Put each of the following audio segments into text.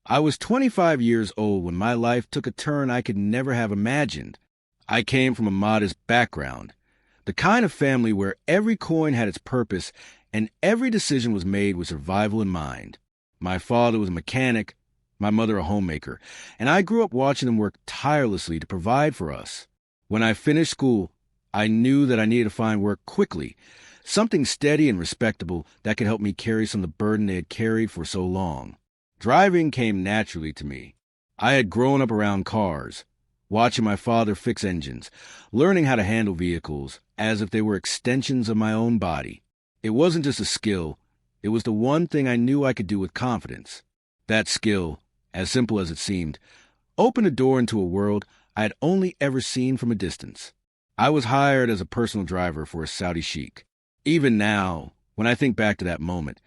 I was 25 years old when my life took a turn I could never have imagined. I came from a modest background, the kind of family where every coin had its purpose and every decision was made with survival in mind. My father was a mechanic, my mother a homemaker, and I grew up watching them work tirelessly to provide for us. When I finished school, I knew that I needed to find work quickly, something steady and respectable that could help me carry some of the burden they had carried for so long. Driving came naturally to me. I had grown up around cars, watching my father fix engines, learning how to handle vehicles as if they were extensions of my own body. It wasn't just a skill, it was the one thing I knew I could do with confidence. That skill, as simple as it seemed, opened a door into a world I had only ever seen from a distance. I was hired as a personal driver for a Saudi sheikh. Even now, when I think back to that moment,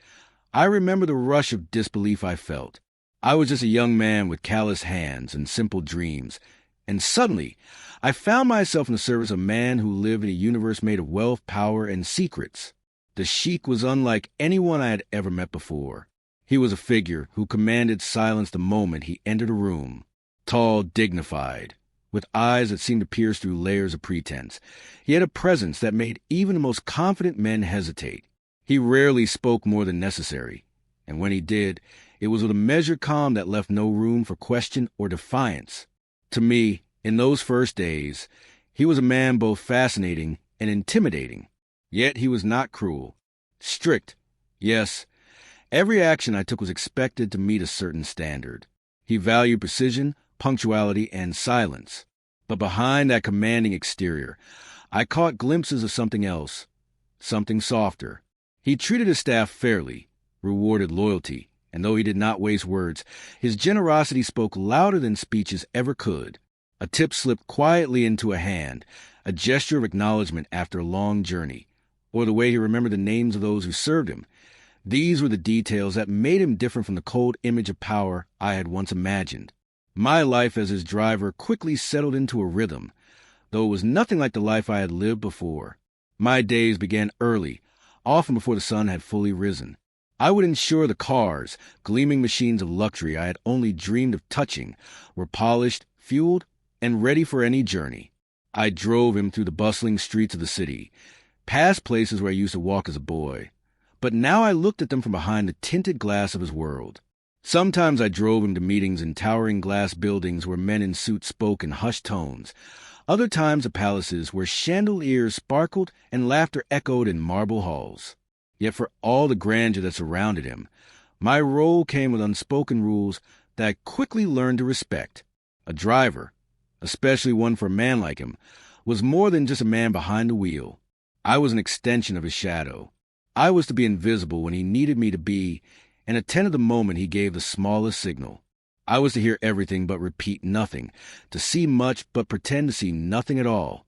I remember the rush of disbelief I felt. I was just a young man with callous hands and simple dreams, and suddenly, I found myself in the service of a man who lived in a universe made of wealth, power, and secrets. The sheikh was unlike anyone I had ever met before. He was a figure who commanded silence the moment he entered a room. Tall, dignified, with eyes that seemed to pierce through layers of pretense. He had a presence that made even the most confident men hesitate. He rarely spoke more than necessary, and when he did, it was with a measured calm that left no room for question or defiance. To me, in those first days, he was a man both fascinating and intimidating. Yet he was not cruel. Strict, yes. Every action I took was expected to meet a certain standard. He valued precision, punctuality, and silence. But behind that commanding exterior, I caught glimpses of something else, something softer. He treated his staff fairly, rewarded loyalty, and though he did not waste words, his generosity spoke louder than speeches ever could. A tip slipped quietly into a hand, a gesture of acknowledgement after a long journey, or the way he remembered the names of those who served him. These were the details that made him different from the cold image of power I had once imagined. My life as his driver quickly settled into a rhythm, though it was nothing like the life I had lived before. My days began early, often before the sun had fully risen. I would ensure the cars, gleaming machines of luxury I had only dreamed of touching, were polished, fueled, and ready for any journey. I drove him through the bustling streets of the city, past places where I used to walk as a boy. But now I looked at them from behind the tinted glass of his world. Sometimes I drove him to meetings in towering glass buildings where men in suits spoke in hushed tones. Other times to palaces where chandeliers sparkled and laughter echoed in marble halls. Yet for all the grandeur that surrounded him, my role came with unspoken rules that I quickly learned to respect. A driver, especially one for a man like him, was more than just a man behind the wheel. I was an extension of his shadow. I was to be invisible when he needed me to be, and attend to the moment he gave the smallest signal. I was to hear everything but repeat nothing, to see much but pretend to see nothing at all.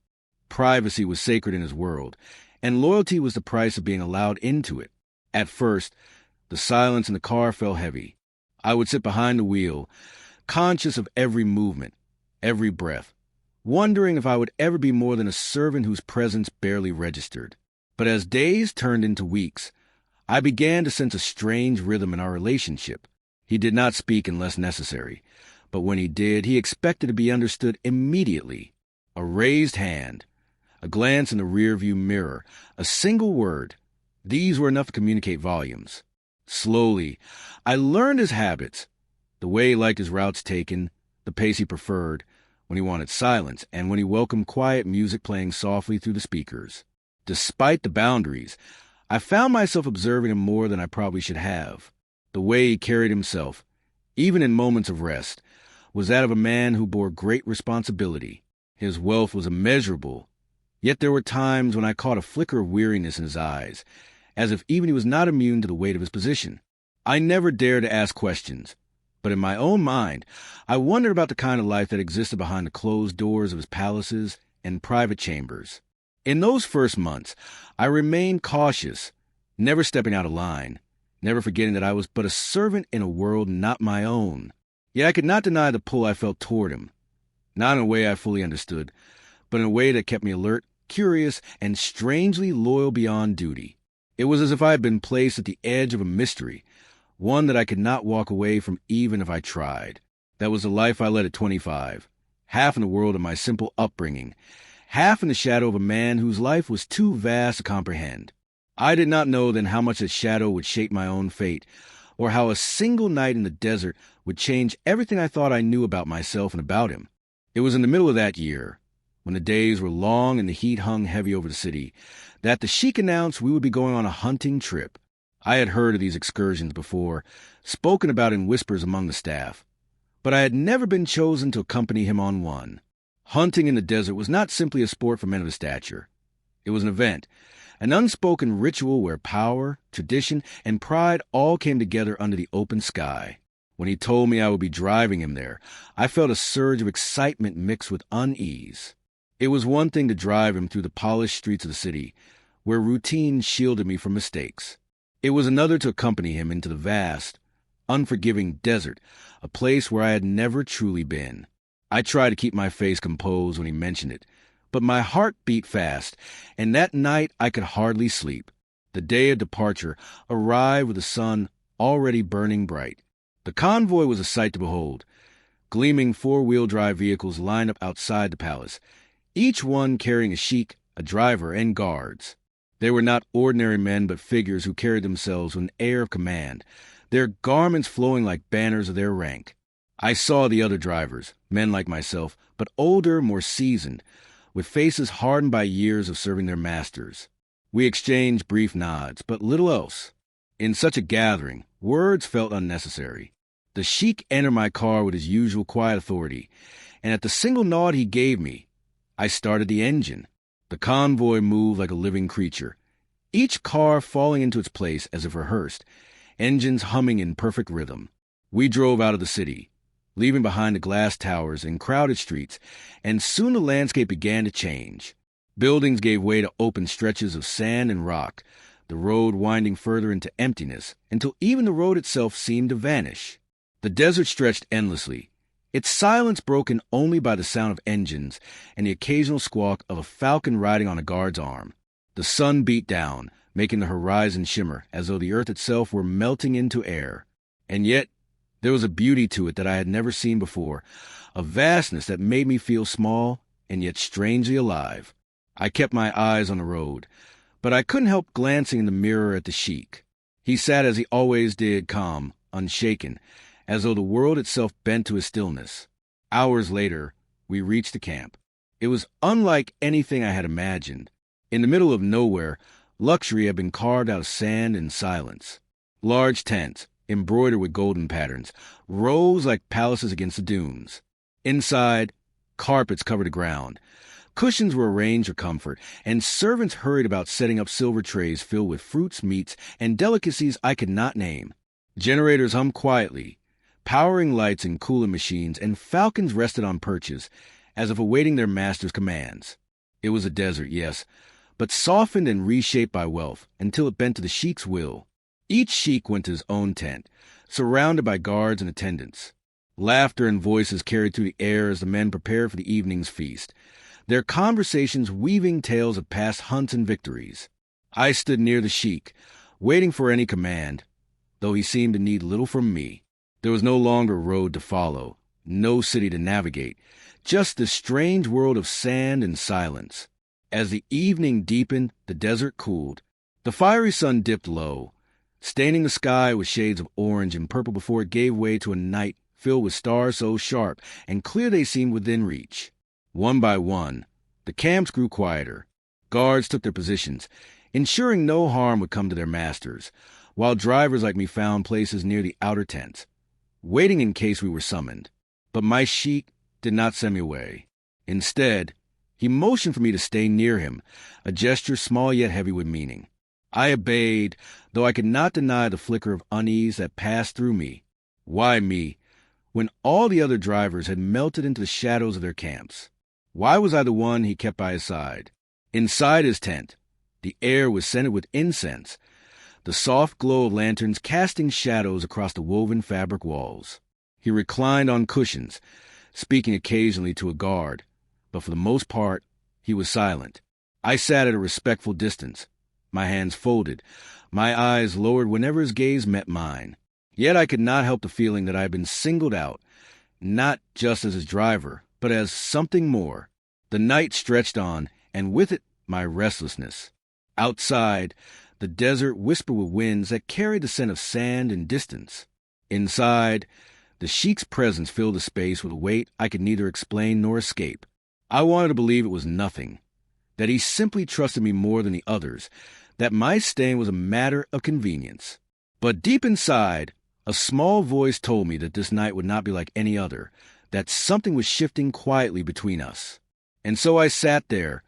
Privacy was sacred in his world, and loyalty was the price of being allowed into it. At first, the silence in the car fell heavy. I would sit behind the wheel, conscious of every movement, every breath, wondering if I would ever be more than a servant whose presence barely registered. But as days turned into weeks, I began to sense a strange rhythm in our relationship. He did not speak unless necessary, but when he did, he expected to be understood immediately. A raised hand, a glance in the rearview mirror, a single word, these were enough to communicate volumes. Slowly, I learned his habits, the way he liked his routes taken, the pace he preferred, when he wanted silence, and when he welcomed quiet music playing softly through the speakers. Despite the boundaries, I found myself observing him more than I probably should have. The way he carried himself, even in moments of rest, was that of a man who bore great responsibility. His wealth was immeasurable, yet there were times when I caught a flicker of weariness in his eyes, as if even he was not immune to the weight of his position. I never dared to ask questions, but in my own mind, I wondered about the kind of life that existed behind the closed doors of his palaces and private chambers. In those first months, I remained cautious, never stepping out of line, never forgetting that I was but a servant in a world not my own. Yet I could not deny the pull I felt toward him, not in a way I fully understood, but in a way that kept me alert, curious, and strangely loyal beyond duty. It was as if I had been placed at the edge of a mystery, one that I could not walk away from even if I tried. That was the life I led at 25, half in the world of my simple upbringing, half in the shadow of a man whose life was too vast to comprehend. I did not know then how much that shadow would shape my own fate, or how a single night in the desert would change everything I thought I knew about myself and about him. It was in the middle of that year, when the days were long and the heat hung heavy over the city, that the Sheikh announced we would be going on a hunting trip. I had heard of these excursions before, spoken about in whispers among the staff, but I had never been chosen to accompany him on one. Hunting in the desert was not simply a sport for men of his stature. It was an event, an unspoken ritual where power, tradition, and pride all came together under the open sky. When he told me I would be driving him there, I felt a surge of excitement mixed with unease. It was one thing to drive him through the polished streets of the city, where routine shielded me from mistakes. It was another to accompany him into the vast, unforgiving desert, a place where I had never truly been. I tried to keep my face composed when he mentioned it, but my heart beat fast, and that night I could hardly sleep. The day of departure arrived with the sun already burning bright. The convoy was a sight to behold. Gleaming four-wheel drive vehicles lined up outside the palace, each one carrying a sheikh, a driver, and guards. They were not ordinary men, but figures who carried themselves with an air of command, their garments flowing like banners of their rank. I saw the other drivers, men like myself, but older, more seasoned, with faces hardened by years of serving their masters. We exchanged brief nods, but little else. In such a gathering, words felt unnecessary. The sheikh entered my car with his usual quiet authority, and at the single nod he gave me, I started the engine. The convoy moved like a living creature, each car falling into its place as if rehearsed, engines humming in perfect rhythm. We drove out of the city, leaving behind the glass towers and crowded streets, and soon the landscape began to change. Buildings gave way to open stretches of sand and rock, the road winding further into emptiness, until even the road itself seemed to vanish. The desert stretched endlessly, its silence broken only by the sound of engines and the occasional squawk of a falcon riding on a guard's arm. The sun beat down, making the horizon shimmer as though the earth itself were melting into air. And yet, there was a beauty to it that I had never seen before, a vastness that made me feel small and yet strangely alive. I kept my eyes on the road, but I couldn't help glancing in the mirror at the sheikh. He sat as he always did, calm, unshaken, as though the world itself bent to his stillness. Hours later, we reached the camp. It was unlike anything I had imagined. In the middle of nowhere, luxury had been carved out of sand and silence. Large tents, embroidered with golden patterns, rose like palaces against the dunes. Inside, carpets covered the ground. Cushions were arranged for comfort, and servants hurried about setting up silver trays filled with fruits, meats, and delicacies I could not name. Generators hummed quietly, powering lights and cooling machines, and falcons rested on perches, as if awaiting their master's commands. It was a desert, yes, but softened and reshaped by wealth, until it bent to the sheikh's will. Each sheikh went to his own tent, surrounded by guards and attendants. Laughter and voices carried through the air as the men prepared for the evening's feast, their conversations weaving tales of past hunts and victories. I stood near the sheikh, waiting for any command, though he seemed to need little from me. There was no longer a road to follow, no city to navigate, just this strange world of sand and silence. As the evening deepened, the desert cooled. The fiery sun dipped low, staining the sky with shades of orange and purple before it gave way to a night filled with stars so sharp and clear they seemed within reach. One by one, the camps grew quieter. Guards took their positions, ensuring no harm would come to their masters, while drivers like me found places near the outer tents, waiting in case we were summoned. But my sheikh did not send me away. Instead, he motioned for me to stay near him, a gesture small yet heavy with meaning. I obeyed, though I could not deny the flicker of unease that passed through me. Why me, when all the other drivers had melted into the shadows of their camps? Why was I the one he kept by his side? Inside his tent, the air was scented with incense, the soft glow of lanterns casting shadows across the woven fabric walls. He reclined on cushions, speaking occasionally to a guard, but for the most part, he was silent. I sat at a respectful distance, my hands folded, my eyes lowered whenever his gaze met mine. Yet I could not help the feeling that I had been singled out, not just as his driver, but as something more. The night stretched on, and with it, my restlessness. Outside, the desert whispered with winds that carried the scent of sand and distance. Inside, the Sheikh's presence filled the space with a weight I could neither explain nor escape. I wanted to believe it was nothing, that he simply trusted me more than the others, that my staying was a matter of convenience. But deep inside, a small voice told me that this night would not be like any other, that something was shifting quietly between us. And so I sat there,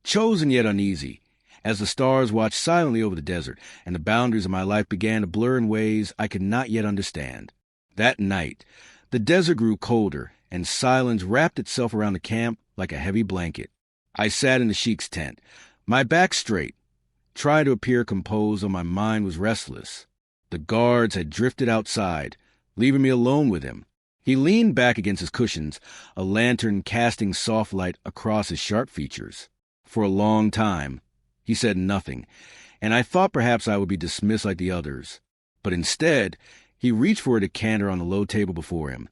chosen yet uneasy, as the stars watched silently over the desert, and the boundaries of my life began to blur in ways I could not yet understand. That night, the desert grew colder, and silence wrapped itself around the camp like a heavy blanket. I sat in the Sheikh's tent, my back straight, trying to appear composed though my mind was restless. The guards had drifted outside, leaving me alone with him. He leaned back against his cushions, a lantern casting soft light across his sharp features. For a long time, he said nothing, and I thought perhaps I would be dismissed like the others. But instead, he reached for a decanter on the low table before him,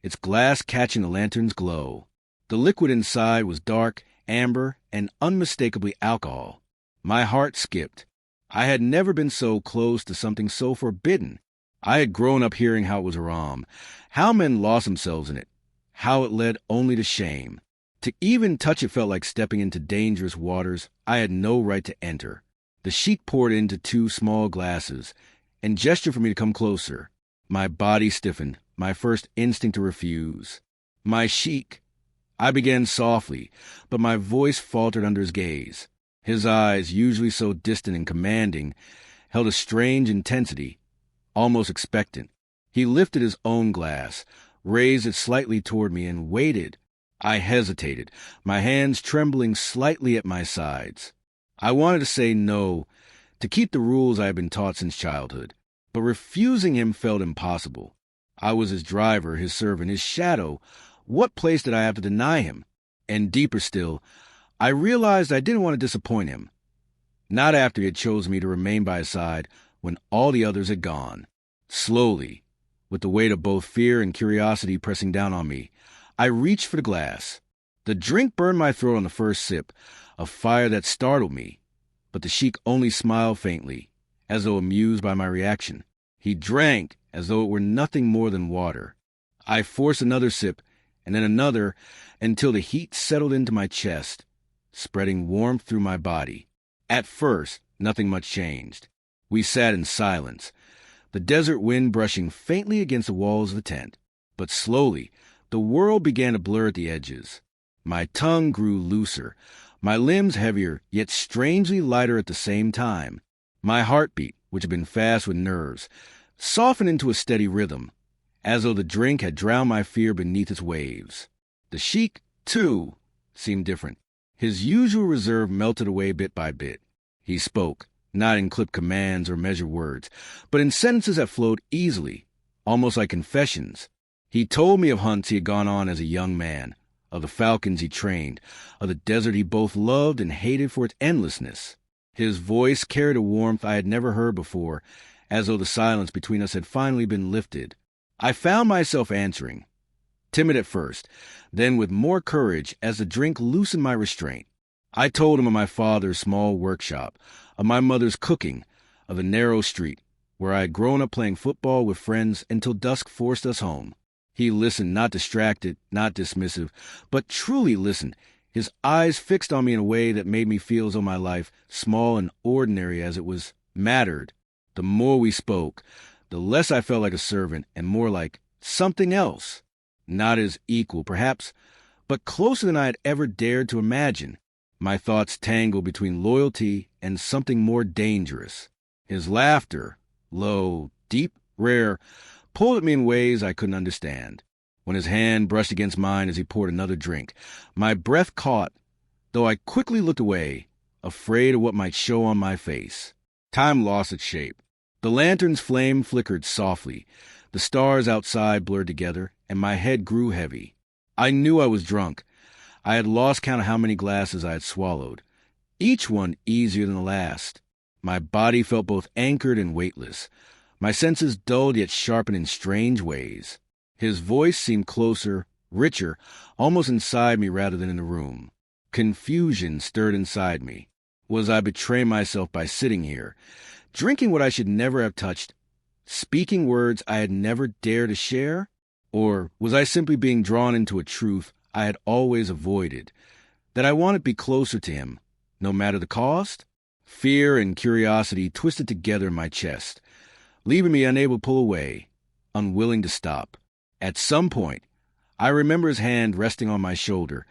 its glass catching the lantern's glow. The liquid inside was dark, amber, and unmistakably alcohol. My heart skipped. I had never been so close to something so forbidden. I had grown up hearing how it was haram, how men lost themselves in it, how it led only to shame. To even touch it felt like stepping into dangerous waters I had no right to enter. The Sheikh poured into 2 small glasses and gestured for me to come closer. My body stiffened, my first instinct to refuse. "My Sheikh," I began softly, but my voice faltered under his gaze. His eyes, usually so distant and commanding, held a strange intensity, almost expectant. He lifted his own glass, raised it slightly toward me, and waited. I hesitated, my hands trembling slightly at my sides. I wanted to say no, to keep the rules I had been taught since childhood, but refusing him felt impossible. I was his driver, his servant, his shadow. What place did I have to deny him? And deeper still, I realized I didn't want to disappoint him. Not after he had chosen me to remain by his side when all the others had gone. Slowly, with the weight of both fear and curiosity pressing down on me, I reached for the glass. The drink burned my throat on the first sip, a fire that startled me, but the Sheikh only smiled faintly, as though amused by my reaction. He drank as though it were nothing more than water. I forced another sip, and then another, until the heat settled into my chest, spreading warmth through my body. At first, nothing much changed. We sat in silence, the desert wind brushing faintly against the walls of the tent. But slowly, the world began to blur at the edges. My tongue grew looser, my limbs heavier, yet strangely lighter at the same time. My heartbeat, which had been fast with nerves, softened into a steady rhythm, as though the drink had drowned my fear beneath its waves. The Sheikh, too, seemed different. His usual reserve melted away bit by bit. He spoke, not in clipped commands or measured words, but in sentences that flowed easily, almost like confessions. He told me of hunts he had gone on as a young man, of the falcons he trained, of the desert he both loved and hated for its endlessness. His voice carried a warmth I had never heard before, as though the silence between us had finally been lifted. I found myself answering, timid at first, then with more courage as the drink loosened my restraint. I told him of my father's small workshop, of my mother's cooking, of the narrow street, where I had grown up playing football with friends until dusk forced us home. He listened, not distracted, not dismissive, but truly listened, his eyes fixed on me in a way that made me feel as though my life, small and ordinary as it was, mattered. The more we spoke, the less I felt like a servant and more like something else. Not as equal, perhaps, but closer than I had ever dared to imagine. My thoughts tangled between loyalty and something more dangerous. His laughter, low, deep, rare, pulled at me in ways I couldn't understand. When his hand brushed against mine as he poured another drink, my breath caught, though I quickly looked away, afraid of what might show on my face. Time lost its shape. The lantern's flame flickered softly, the stars outside blurred together, and my head grew heavy. I knew I was drunk. I had lost count of how many glasses I had swallowed, each one easier than the last. My body felt both anchored and weightless. My senses dulled yet sharpened in strange ways. His voice seemed closer, richer, almost inside me rather than in the room. Confusion stirred inside me. Was I betraying myself by sitting here, drinking what I should never have touched, speaking words I had never dared to share? Or was I simply being drawn into a truth I had always avoided, that I wanted to be closer to him, no matter the cost? Fear and curiosity twisted together in my chest, leaving me unable to pull away, unwilling to stop. At some point, I remember his hand resting on my shoulder,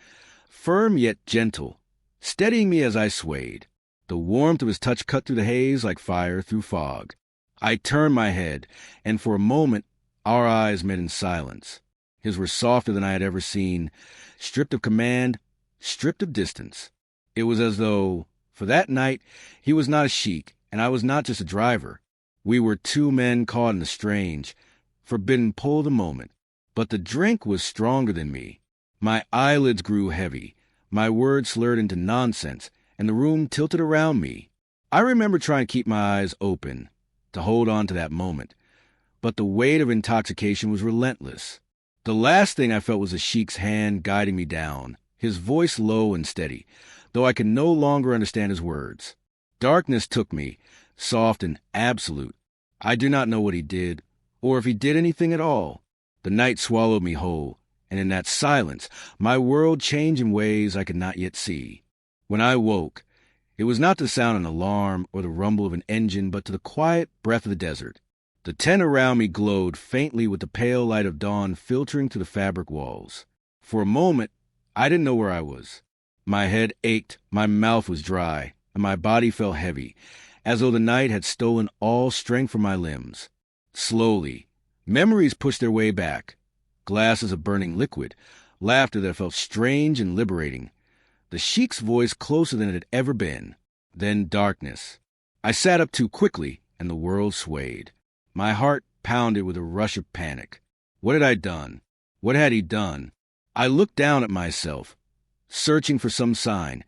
firm yet gentle, steadying me as I swayed. The warmth of his touch cut through the haze like fire through fog. I turned my head, and for a moment our eyes met in silence. His were softer than I had ever seen, stripped of command, stripped of distance. It was as though, for that night, he was not a sheik, and I was not just a driver. We were two men caught in the strange, forbidden pull of the moment. But the drink was stronger than me. My eyelids grew heavy, my words slurred into nonsense, and the room tilted around me. I remember trying to keep my eyes open, to hold on to that moment. But the weight of intoxication was relentless. The last thing I felt was the sheik's hand guiding me down, his voice low and steady, though I could no longer understand his words. Darkness took me, soft and absolute. I do not know what he did, or if he did anything at all. The night swallowed me whole, and in that silence, my world changed in ways I could not yet see. When I woke, it was not the sound of an alarm or the rumble of an engine, but to the quiet breath of the desert. The tent around me glowed faintly with the pale light of dawn filtering through the fabric walls. For a moment, I didn't know where I was. My head ached, my mouth was dry, and my body felt heavy, as though the night had stolen all strength from my limbs. Slowly, memories pushed their way back. Glasses of burning liquid, laughter that felt strange and liberating, the sheik's voice closer than it had ever been. Then darkness. I sat up too quickly, and the world swayed. My heart pounded with a rush of panic. What had I done? What had he done? I looked down at myself, searching for some sign,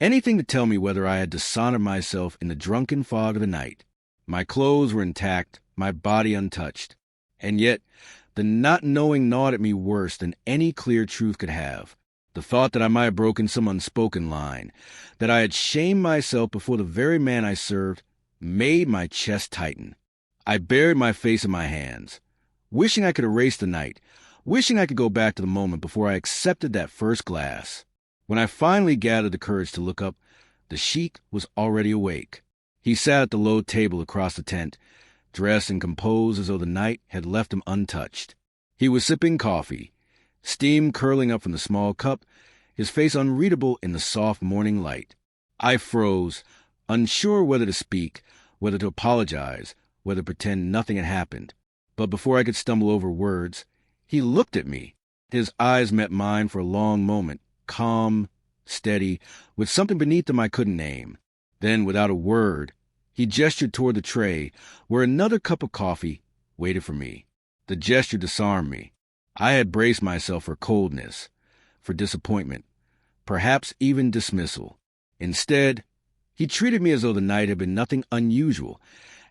anything to tell me whether I had dishonored myself in the drunken fog of the night. My clothes were intact, my body untouched. And yet, the not knowing gnawed at me worse than any clear truth could have. The thought that I might have broken some unspoken line, that I had shamed myself before the very man I served, made my chest tighten. I buried my face in my hands, wishing I could erase the night, wishing I could go back to the moment before I accepted that first glass. When I finally gathered the courage to look up, the sheik was already awake. He sat at the low table across the tent, dressed and composed as though the night had left him untouched. He was sipping coffee, steam curling up from the small cup, his face unreadable in the soft morning light. I froze, unsure whether to speak, whether to apologize, whether to pretend nothing had happened. But before I could stumble over words, he looked at me. His eyes met mine for a long moment, calm, steady, with something beneath them I couldn't name. Then, without a word, he gestured toward the tray, where another cup of coffee waited for me. The gesture disarmed me. I had braced myself for coldness, for disappointment, perhaps even dismissal. Instead, he treated me as though the night had been nothing unusual,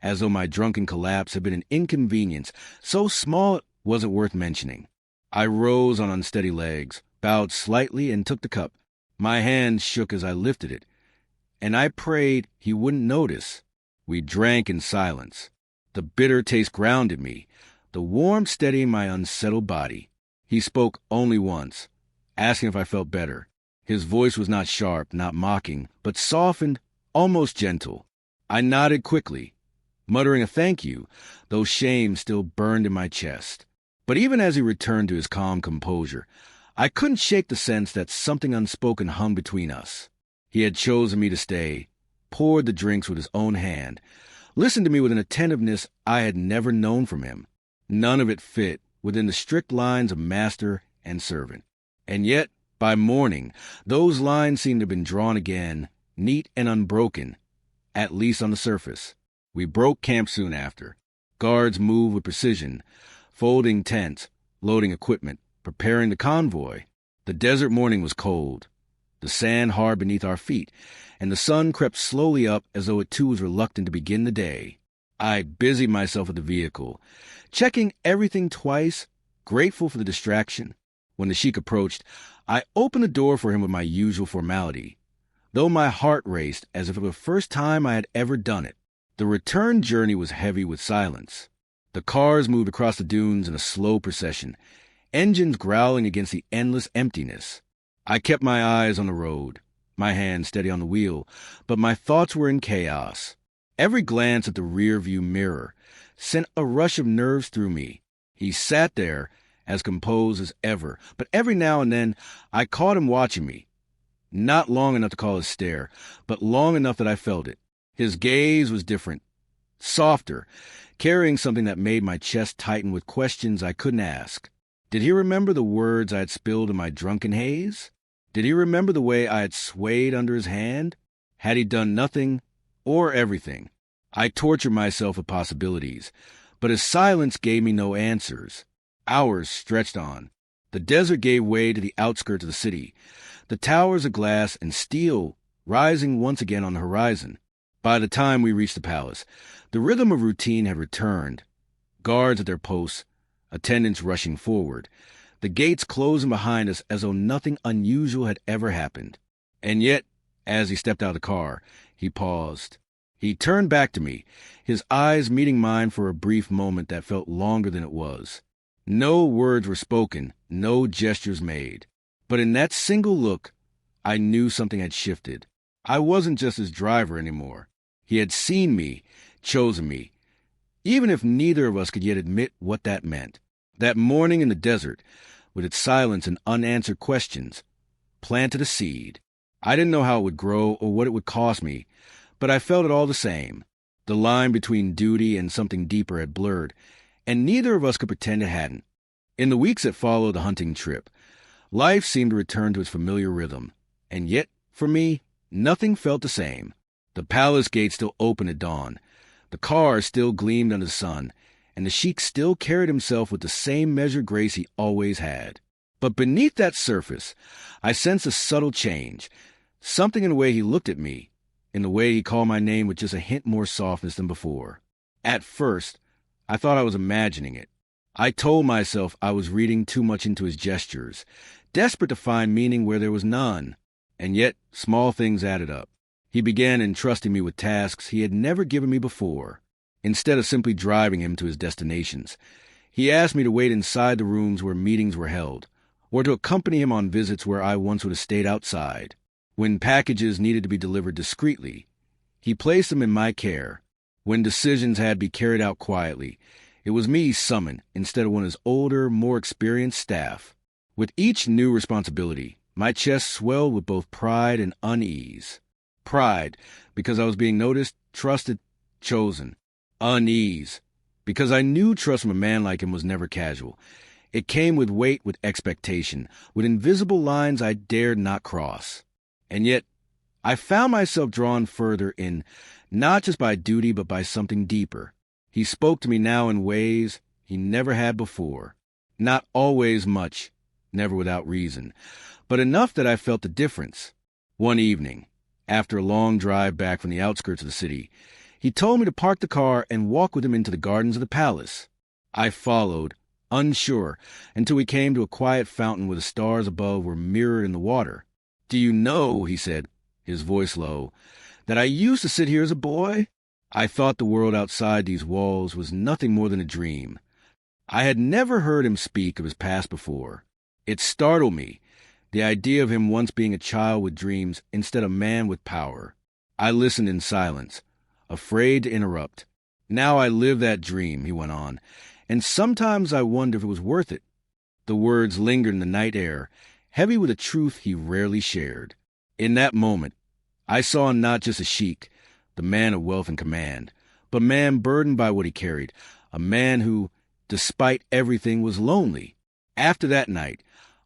as though my drunken collapse had been an inconvenience so small it wasn't worth mentioning. I rose on unsteady legs, bowed slightly, and took the cup. My hand shook as I lifted it, and I prayed he wouldn't notice. We drank in silence. The bitter taste grounded me, the warmth steadying my unsettled body. He spoke only once, asking if I felt better. His voice was not sharp, not mocking, but softened, almost gentle. I nodded quickly, muttering a thank you, though shame still burned in my chest. But even as he returned to his calm composure, I couldn't shake the sense that something unspoken hung between us. He had chosen me to stay, poured the drinks with his own hand, listened to me with an attentiveness I had never known from him. None of it fit within the strict lines of master and servant. And yet, by morning, those lines seemed to have been drawn again, neat and unbroken, at least on the surface. We broke camp soon after. Guards moved with precision, folding tents, loading equipment, preparing the convoy. The desert morning was cold, the sand hard beneath our feet, and the sun crept slowly up as though it too was reluctant to begin the day. I busied myself with the vehicle, checking everything twice, grateful for the distraction. When the Sheikh approached, I opened the door for him with my usual formality, though my heart raced as if it were the first time I had ever done it. The return journey was heavy with silence. The cars moved across the dunes in a slow procession, engines growling against the endless emptiness. I kept my eyes on the road, my hand steady on the wheel, but my thoughts were in chaos. Every glance at the rear-view mirror sent a rush of nerves through me. He sat there, as composed as ever, but every now and then I caught him watching me. Not long enough to call it stare, but long enough that I felt it. His gaze was different, softer, carrying something that made my chest tighten with questions I couldn't ask. Did he remember the words I had spilled in my drunken haze? Did he remember the way I had swayed under his hand? Had he done nothing or everything? I tortured myself with possibilities, but his silence gave me no answers. Hours stretched on. The desert gave way to the outskirts of the city, the towers of glass and steel rising once again on the horizon. By the time we reached the palace, the rhythm of routine had returned. Guards at their posts, attendants rushing forward, the gates closing behind us as though nothing unusual had ever happened. And yet, as he stepped out of the car, he paused. He turned back to me, his eyes meeting mine for a brief moment that felt longer than it was. No words were spoken, no gestures made. But in that single look, I knew something had shifted. I wasn't just his driver anymore. He had seen me, chosen me, even if neither of us could yet admit what that meant. That morning in the desert, with its silence and unanswered questions, planted a seed. I didn't know how it would grow or what it would cost me, but I felt it all the same. The line between duty and something deeper had blurred, and neither of us could pretend it hadn't. In the weeks that followed the hunting trip, life seemed to return to its familiar rhythm, and yet, for me, nothing felt the same. The palace gate still opened at dawn, the cars still gleamed under the sun, and the Sheikh still carried himself with the same measured grace he always had. But beneath that surface, I sensed a subtle change, something in the way he looked at me, in the way he called my name with just a hint more softness than before. At first, I thought I was imagining it. I told myself I was reading too much into his gestures, desperate to find meaning where there was none. And yet, small things added up. He began entrusting me with tasks he had never given me before. Instead of simply driving him to his destinations, he asked me to wait inside the rooms where meetings were held, or to accompany him on visits where I once would have stayed outside. When packages needed to be delivered discreetly, he placed them in my care. When decisions had to be carried out quietly, it was me summoned instead of one of his older, more experienced staff. With each new responsibility, my chest swelled with both pride and unease. Pride, because I was being noticed, trusted, chosen. Unease, because I knew trust from a man like him was never casual. It came with weight, with expectation, with invisible lines I dared not cross. And yet, I found myself drawn further in, not just by duty, but by something deeper. He spoke to me now in ways he never had before. Not always much, never without reason, but enough that I felt the difference. One evening, after a long drive back from the outskirts of the city, he told me to park the car and walk with him into the gardens of the palace. I followed, unsure, until we came to a quiet fountain where the stars above were mirrored in the water. "Do you know," he said, his voice low, "that I used to sit here as a boy?" I thought the world outside these walls was nothing more than a dream. I had never heard him speak of his past before. It startled me, the idea of him once being a child with dreams instead of a man with power. I listened in silence, afraid to interrupt. "Now I live that dream," he went on, "and sometimes I wonder if it was worth it." The words lingered in the night air, heavy with a truth he rarely shared. In that moment, I saw not just a sheik, the man of wealth and command, but a man burdened by what he carried, a man who, despite everything, was lonely. After that night,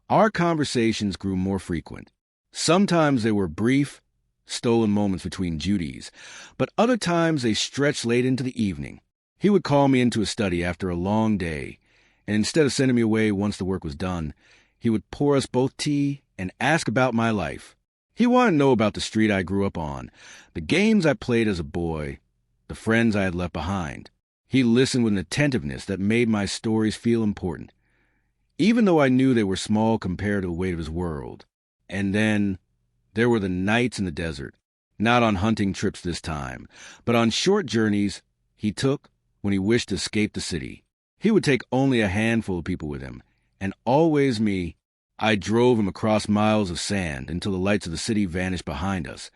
our conversations grew more frequent. Sometimes they were brief, stolen moments between duties, but other times they stretched late into the evening. He would call me into his study after a long day, and instead of sending me away once the work was done, he would pour us both tea and ask about my life. He wanted to know about the street I grew up on, the games I played as a boy, the friends I had left behind. He listened with an attentiveness that made my stories feel important, even though I knew they were small compared to the weight of his world. And then there were the nights in the desert, not on hunting trips this time, but on short journeys he took when he wished to escape the city. He would take only a handful of people with him, and always me. I drove him across miles of sand until the lights of the city vanished behind us,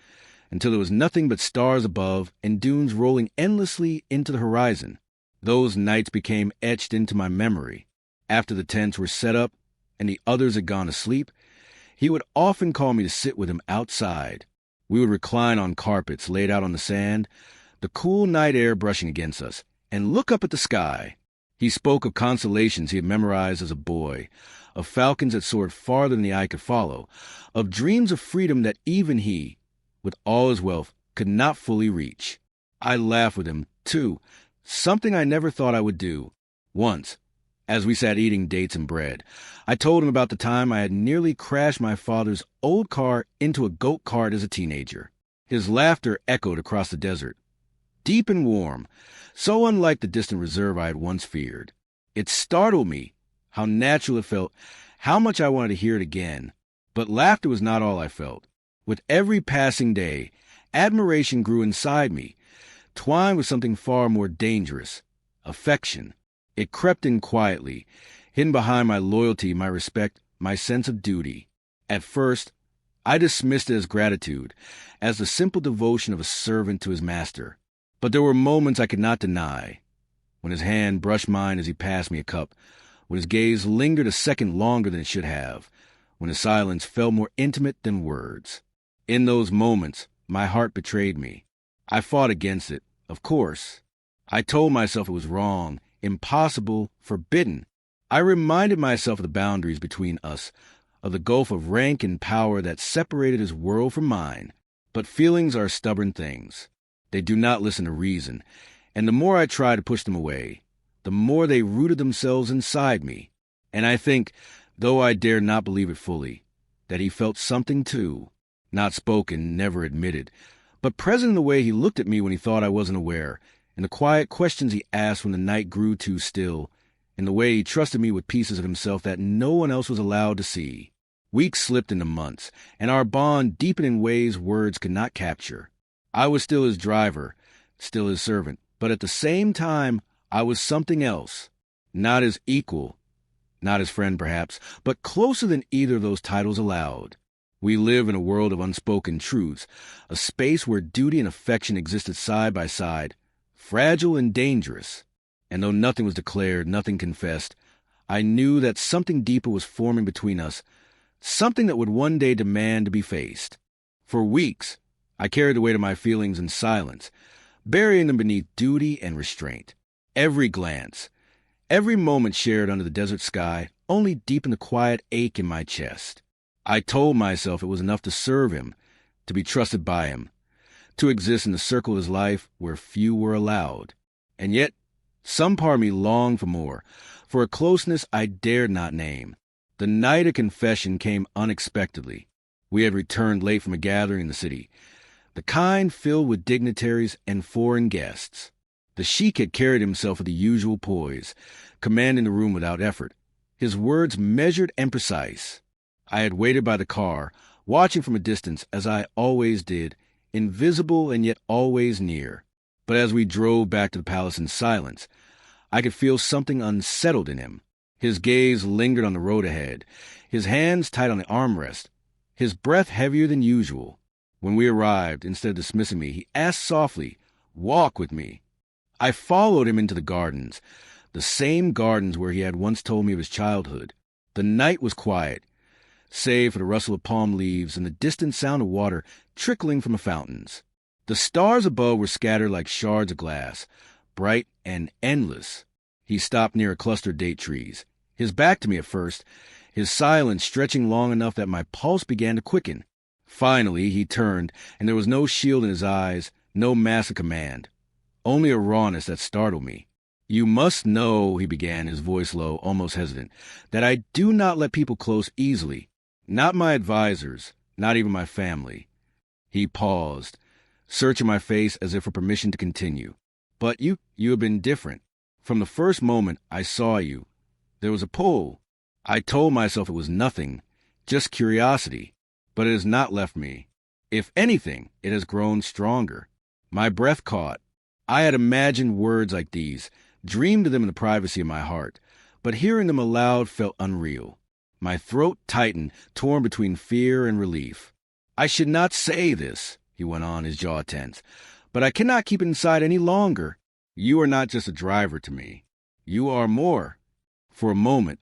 until there was nothing but stars above and dunes rolling endlessly into the horizon. Those nights became etched into my memory. After the tents were set up and the others had gone to sleep, he would often call me to sit with him outside. We would recline on carpets laid out on the sand, the cool night air brushing against us, and look up at the sky. He spoke of constellations he had memorized as a boy, of falcons that soared farther than the eye could follow, of dreams of freedom that even he, with all his wealth, could not fully reach. I laughed with him, too, something I never thought I would do. Once, as we sat eating dates and bread, I told him about the time I had nearly crashed my father's old car into a goat cart as a teenager. His laughter echoed across the desert, deep and warm, so unlike the distant reserve I had once feared. It startled me how natural it felt, how much I wanted to hear it again. But laughter was not all I felt. With every passing day, admiration grew inside me, twined with something far more dangerous, affection. It crept in quietly, hidden behind my loyalty, my respect, my sense of duty. At first, I dismissed it as gratitude, as the simple devotion of a servant to his master. But there were moments I could not deny. When his hand brushed mine as he passed me a cup, when his gaze lingered a second longer than it should have, when his silence felt more intimate than words. In those moments, my heart betrayed me. I fought against it, of course. I told myself it was wrong, impossible, forbidden. I reminded myself of the boundaries between us, of the gulf of rank and power that separated his world from mine. But feelings are stubborn things. They do not listen to reason, and the more I tried to push them away, the more they rooted themselves inside me. And I think, though I dare not believe it fully, that he felt something too, not spoken, never admitted, but present in the way he looked at me when he thought I wasn't aware, in the quiet questions he asked when the night grew too still, in the way he trusted me with pieces of himself that no one else was allowed to see. Weeks slipped into months, and our bond deepened in ways words could not capture. I was still his driver, still his servant, but at the same time, I was something else. Not his equal, not his friend perhaps, but closer than either of those titles allowed. We live in a world of unspoken truths, a space where duty and affection existed side by side, fragile and dangerous. And though nothing was declared, nothing confessed, I knew that something deeper was forming between us, something that would one day demand to be faced. For weeks, I carried the weight of my feelings in silence, burying them beneath duty and restraint. Every glance, every moment shared under the desert sky only deepened the quiet ache in my chest. I told myself it was enough to serve him, to be trusted by him, to exist in the circle of his life where few were allowed. And yet, some part of me longed for more, for a closeness I dared not name. The night of confession came unexpectedly. We had returned late from a gathering in the city, the kind filled with dignitaries and foreign guests. The Sheikh had carried himself with the usual poise, commanding the room without effort, his words measured and precise. I had waited by the car, watching from a distance as I always did, invisible and yet always near. But as we drove back to the palace in silence, I could feel something unsettled in him. His gaze lingered on the road ahead, his hands tight on the armrest, his breath heavier than usual. When we arrived, instead of dismissing me, he asked softly, "Walk with me." I followed him into the gardens, the same gardens where he had once told me of his childhood. The night was quiet, save for the rustle of palm leaves and the distant sound of water trickling from the fountains. The stars above were scattered like shards of glass, bright and endless. He stopped near a cluster of date trees, his back to me at first, his silence stretching long enough that my pulse began to quicken. Finally, he turned, and there was no shield in his eyes, no mask of command, only a rawness that startled me. "You must know," he began, his voice low, almost hesitant, "that I do not let people close easily. Not my advisors, not even my family." He paused, searching my face as if for permission to continue. But you have been different. From the first moment I saw you, there was a pull. I told myself it was nothing, just curiosity, but it has not left me. If anything, it has grown stronger. My breath caught. I had imagined words like these, dreamed of them in the privacy of my heart, but hearing them aloud felt unreal. My throat tightened, torn between fear and relief. I should not say this, he went on, his jaw tense, but I cannot keep it inside any longer. You are not just a driver to me. You are more. For a moment,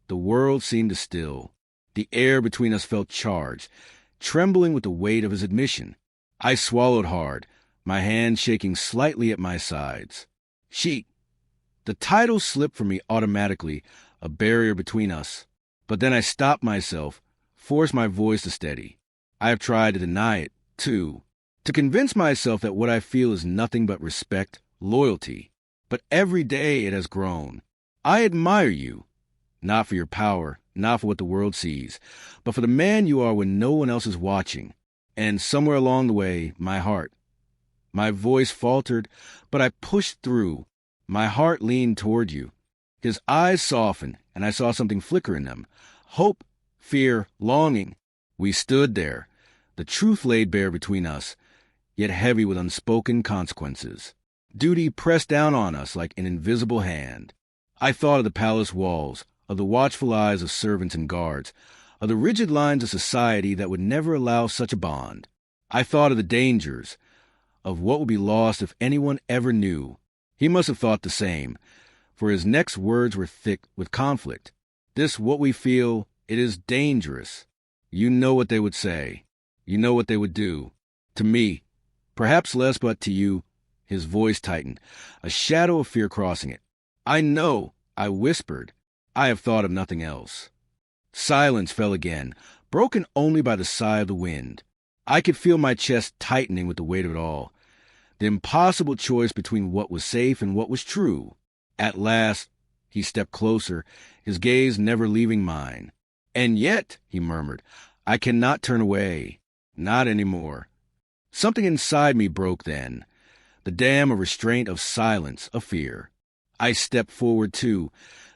the world seemed to still. The air between us felt charged, trembling with the weight of his admission. I swallowed hard, my hand shaking slightly at my sides. Sheikh. The title slipped from me automatically, a barrier between us. But then I stopped myself, forced my voice to steady. I have tried to deny it, too, to convince myself that what I feel is nothing but respect, loyalty. But every day it has grown. I admire you, not for your power, not for what the world sees, but for the man you are when no one else is watching. And somewhere along the way, my voice faltered, but I pushed through. My heart leaned toward you. His eyes softened, and I saw something flicker in them. Hope, fear, longing. We stood there, the truth laid bare between us, yet heavy with unspoken consequences. Duty pressed down on us like an invisible hand. I thought of the palace walls, of the watchful eyes of servants and guards, of the rigid lines of society that would never allow such a bond. I thought of the dangers, of what would be lost if anyone ever knew. He must have thought the same, for his next words were thick with conflict. This what we feel, it is dangerous. You know what they would say. You know what they would do. To me, perhaps less, but to you, his voice tightened, a shadow of fear crossing it. I know, I whispered. I have thought of nothing else. Silence fell again, broken only by the sigh of the wind. I could feel my chest tightening with the weight of it all. The impossible choice between what was safe and what was true. At last, he stepped closer, his gaze never leaving mine. And yet, he murmured, I cannot turn away. Not anymore. Something inside me broke then. The dam of restraint, of silence, of fear. I stepped forward too,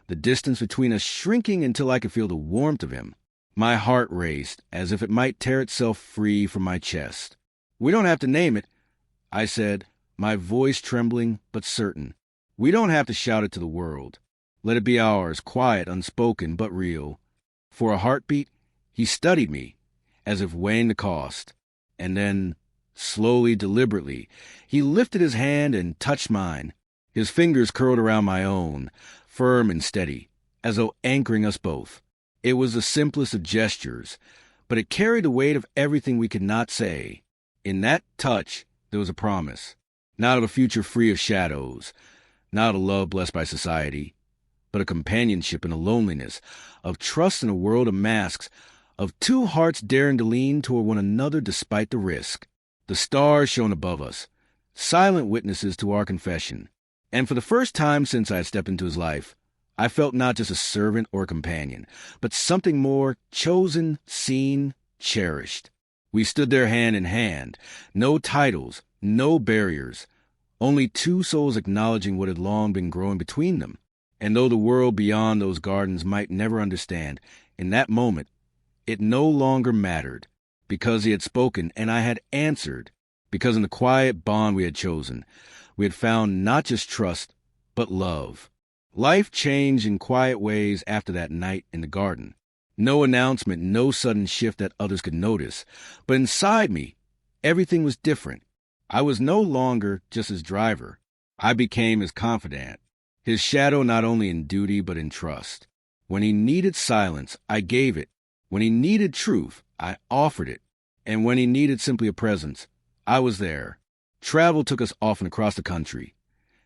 the distance between us shrinking until I could feel the warmth of him. My heart raced, as if it might tear itself free from my chest. We don't have to name it, I said, my voice trembling but certain. We don't have to shout it to the world. Let it be ours, quiet, unspoken, but real. For a heartbeat, he studied me, as if weighing the cost. And then, slowly, deliberately, he lifted his hand and touched mine. His fingers curled around my own, firm and steady, as though anchoring us both. It was the simplest of gestures, but it carried the weight of everything we could not say. In that touch, there was a promise, not of a future free of shadows, not a love blessed by society, but a companionship in a loneliness, of trust in a world of masks, of two hearts daring to lean toward one another despite the risk. The stars shone above us, silent witnesses to our confession. And for the first time since I had stepped into his life, I felt not just a servant or a companion, but something more, chosen, seen, cherished. We stood there hand in hand, no titles, no barriers, only two souls acknowledging what had long been growing between them. And though the world beyond those gardens might never understand, in that moment, it no longer mattered, because he had spoken and I had answered, because in the quiet bond we had chosen, we had found not just trust, but love. Life changed in quiet ways after that night in the garden. No announcement, no sudden shift that others could notice. But inside me, everything was different. I was no longer just his driver. I became his confidant, his shadow not only in duty but in trust. When he needed silence, I gave it. When he needed truth, I offered it. And when he needed simply a presence, I was there. Travel took us often across the country.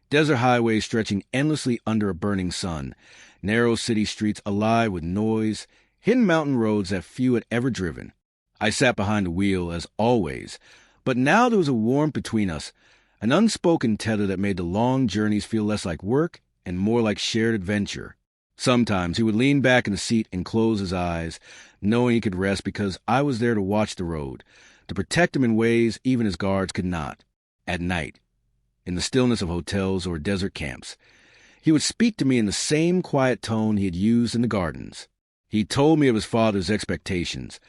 Desert highways stretching endlessly under a burning sun, narrow city streets alive with noise, hidden mountain roads that few had ever driven. I sat behind the wheel, as always, but now there was a warmth between us, an unspoken tether that made the long journeys feel less like work and more like shared adventure. Sometimes he would lean back in the seat and close his eyes, knowing he could rest because I was there to watch the road, to protect him in ways even his guards could not. At night, in the stillness of hotels or desert camps. He would speak to me in the same quiet tone he had used in the gardens. He told me of his father's expectations,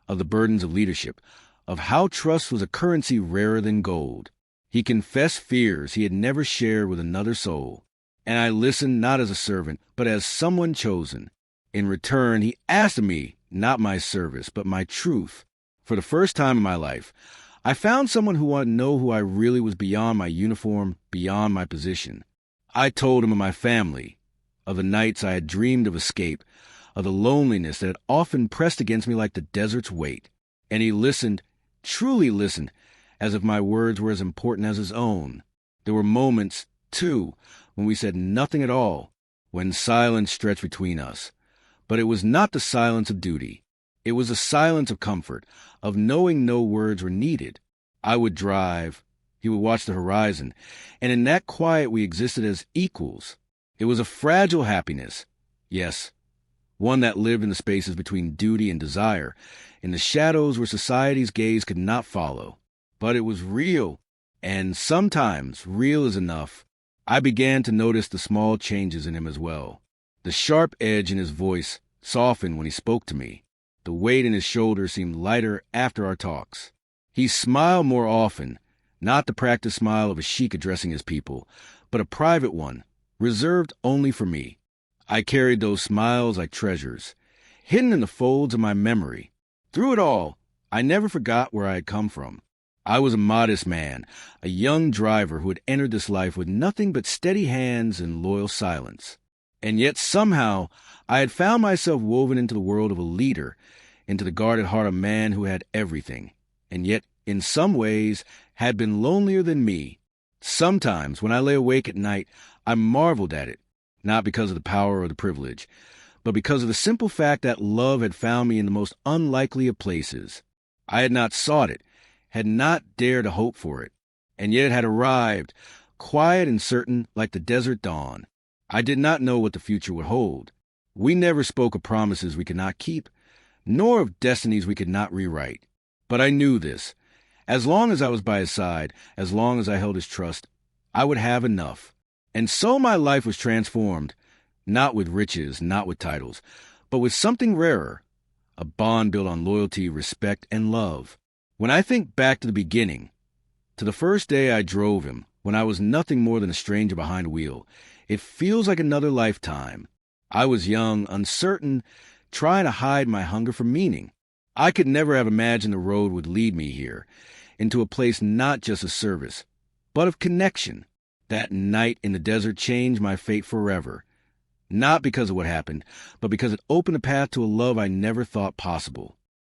of the burdens of leadership, of how trust was a currency rarer than gold. He confessed fears he had never shared with another soul, and I listened not as a servant, but as someone chosen. In return, he asked of me not my service, but my truth. For the first time in my life, I found someone who wanted to know who I really was beyond my uniform, beyond my position. I told him of my family, of the nights I had dreamed of escape, of the loneliness that had often pressed against me like the desert's weight. And he listened, truly listened, as if my words were as important as his own. There were moments, too, when we said nothing at all, when silence stretched between us. But it was not the silence of duty. It was a silence of comfort, of knowing no words were needed. I would drive, he would watch the horizon, and in that quiet we existed as equals. It was a fragile happiness, yes, one that lived in the spaces between duty and desire, in the shadows where society's gaze could not follow. But it was real, and sometimes real is enough. I began to notice the small changes in him as well. The sharp edge in his voice softened when he spoke to me. The weight in his shoulders seemed lighter after our talks. He smiled more often, not the practiced smile of a sheikh addressing his people, but a private one, reserved only for me. I carried those smiles like treasures, hidden in the folds of my memory. Through it all, I never forgot where I had come from. I was a modest man, a young driver who had entered this life with nothing but steady hands and loyal silence. And yet somehow I had found myself woven into the world of a leader, into the guarded heart of a man who had everything, and yet in some ways had been lonelier than me. Sometimes, when I lay awake at night, I marveled at it, not because of the power or the privilege, but because of the simple fact that love had found me in the most unlikely of places. I had not sought it, had not dared to hope for it, and yet it had arrived, quiet and certain like the desert dawn. I did not know what the future would hold. We never spoke of promises we could not keep, nor of destinies we could not rewrite. But I knew this. As long as I was by his side, as long as I held his trust, I would have enough. And so my life was transformed, not with riches, not with titles, but with something rarer, a bond built on loyalty, respect, and love. When I think back to the beginning, to the first day I drove him, when I was nothing more than a stranger behind a wheel, it feels like another lifetime. I was young, uncertain, trying to hide my hunger for meaning. I could never have imagined the road would lead me here, into a place not just of service, but of connection. That night in the desert changed my fate forever, not because of what happened, but because it opened a path to a love I never thought possible.